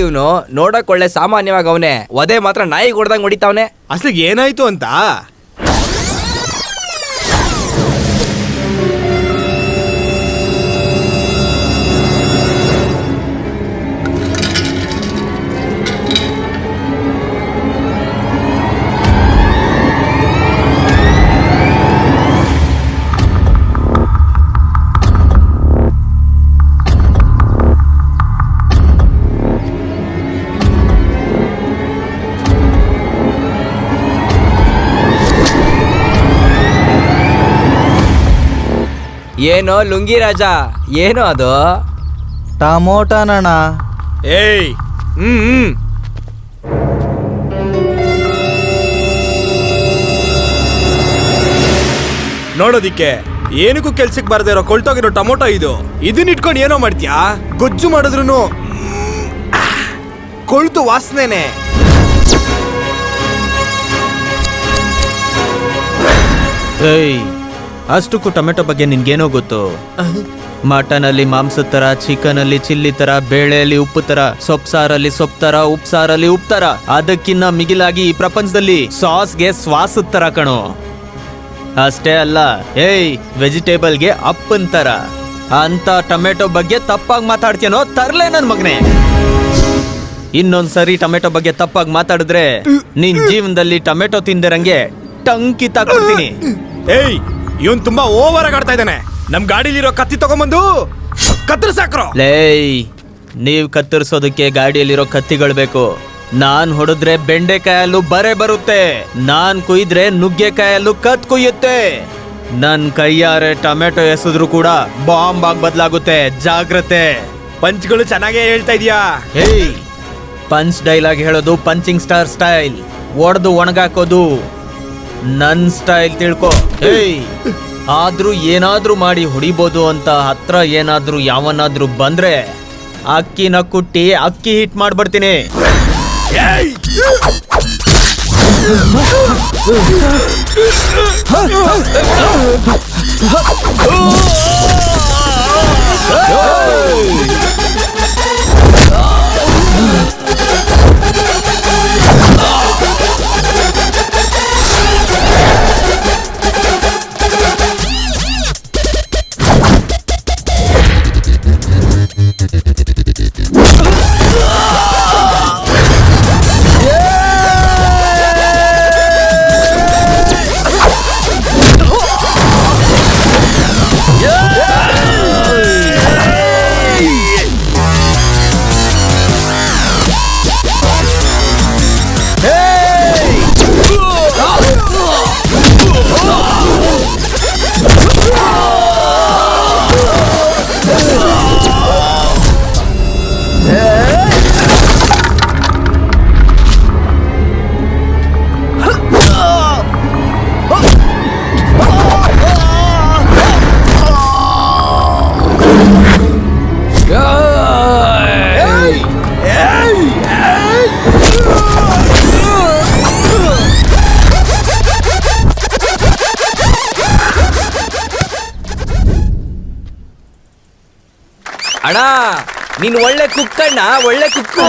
ಇವನು ನೋಡಕ್ ಒಳ್ಳೆ ಸಾಮಾನ್ಯವಾಗಿ ಅವನೇ, ಒದೆ ಮಾತ್ರ ನಾಯಿ ಹೊಡ್ದಂಗ್ ಹೊಡಿತಾವನೆ. ಅಸಲಿಗೆ ಏನಾಯ್ತು ಅಂತ? ಏನೋ ಲುಂಗಿ ರಾಜ, ಏನೋ ಅದು? ಟಮೋಟನಣ್ಣ. ಏಯ್ ನೋಡೋದಿಕ್ಕೆ ಏನಕ್ಕೂ ಕೆಲ್ಸಕ್ಕೆ ಬರ್ದೇ ಇರೋ ಕೊಳ್ತೋಗಿರೋ ಟೊಮೊಟೊ ಇದನ್ನ ಇಟ್ಕೊಂಡು ಏನೋ ಮಾಡ್ತೀಯಾ? ಗೊಜ್ಜು ಮಾಡಿದ್ರು ಕೊಳ್ತು ವಾಸನೆನೆ. ಏಯ್, ಅಷ್ಟಕ್ಕೂ ಟೊಮೆಟೊ ಬಗ್ಗೆ ನಿನ್ಗೇನೋ ಗೊತ್ತು? ಮಟನ್ ಅಲ್ಲಿ ಮಾಂಸದ ತರ, ಚಿಕನ್ ಅಲ್ಲಿ ಚಿಲ್ಲಿ ತರ, ಬೇಳೆಯಲ್ಲಿ ಉಪ್ಪು ತರ, ಸೊಪ್ಸಾರಲ್ಲಿ ಸೊಪ್ಪು ತರ, ಉಪ್ಸಾರಲ್ಲಿ ಉಪ್ಪು ತರ, ಅದಕ್ಕಿನ್ನ ಮಿಗಿಲಾಗಿ ಈ ಪ್ರಪಂಚದಲ್ಲಿ ಸಾಸ್ಗೆ ಶ್ವಾಸದ ತರ ಕಣೋ. ಅಷ್ಟೇ ಅಲ್ಲ, ಏಯ್ ವೆಜಿಟೇಬಲ್ಗೆ ಅಪ್ಪನ್ ತರ. ಅಂತ ಟೊಮೆಟೊ ಬಗ್ಗೆ ತಪ್ಪಾಗಿ ಮಾತಾಡ್ತೀನೋ ತರ್ಲೆ ನನ್ ಮಗನೇ. ಇನ್ನೊಂದ್ಸರಿ ಟೊಮೆಟೊ ಬಗ್ಗೆ ತಪ್ಪಾಗಿ ಮಾತಾಡಿದ್ರೆ ನಿನ್ ಜೀವನದಲ್ಲಿ ಟೊಮೆಟೊ ತಿಂದಿರಂಗೆ ಟಂಕಿ ತಾಕೊಡ್ತೀನಿ. ಏಯ್, ಇವನ್ ತುಂಬಾ ಓವರ್ ಆಗಿ ಆಡ್ತಾ ಇದ್ದಾನೆ. ನಮ್ ಗಾಡಿಲಿರೋ ಕತ್ತಿ ತಗೊಂಬಂದು ಕತ್ತರಿಸಾಕ್ರೋ. ಲೇಯ್, ನೀವ್ ಕತ್ತರಿಸೋದಕ್ಕೆ ಗಾಡಿಯಲ್ಲಿರೋ ಕತ್ತಿಗಳು ಬೇಕು. ನಾನ್ ಹೊಡೆದ್ರೆ ಬೆಂಡೆಕಾಯಲ್ಲೂ ಬರೆ ಬರುತ್ತೆ, ನಾನ್ ಕುಯ್ದ್ರೆ ನುಗ್ಗೆಕಾಯಲ್ಲೂ ಕತ್ ಕುಯ್ಯುತ್ತೆ. ನನ್ ಕೈಯಾರೆ ಟೊಮೆಟೊ ಎಸೆದ್ರು ಕೂಡ ಬಾಂಬ್ ಆಗಿ ಬದಲಾಗುತ್ತೆ, ಜಾಗ್ರತೆ. ಪಂಚ್ಗಳು ಚೆನ್ನಾಗೇ ಹೇಳ್ತಾ ಇದೀಯಾ. ಹೇಯ್, ಪಂಚ್ ಡೈಲಾಗ್ ಹೇಳೋದು ಪಂಚಿಂಗ್ ಸ್ಟಾರ್ ಸ್ಟೈಲ್, ಒಡೆದು ಒಣಗಾಕೋದು ನನ್ ಸ್ಟೈಲ್, ತಿಳ್ಕೊ. ಹೇಯ್, ಆದ್ರೂ ಏನಾದ್ರೂ ಮಾಡಿ ಹೊಡಿಬೋದು ಅಂತ ಹತ್ರ ಏನಾದ್ರೂ ಯಾವನಾದ್ರೂ ಬಂದ್ರೆ ಅಕ್ಕಿನ ಕುಟ್ಟಿ ಅಕ್ಕಿ ಹಿಟ್ ಮಾಡ್ಬಿಡ್ತೀನಿ. ಅಣ್ಣ, ನೀನ್ ಒಳ್ಳೆ ಕುಕ್ಕಣ್ಣ, ಒಳ್ಳೆ ಕುಕ್ಕು.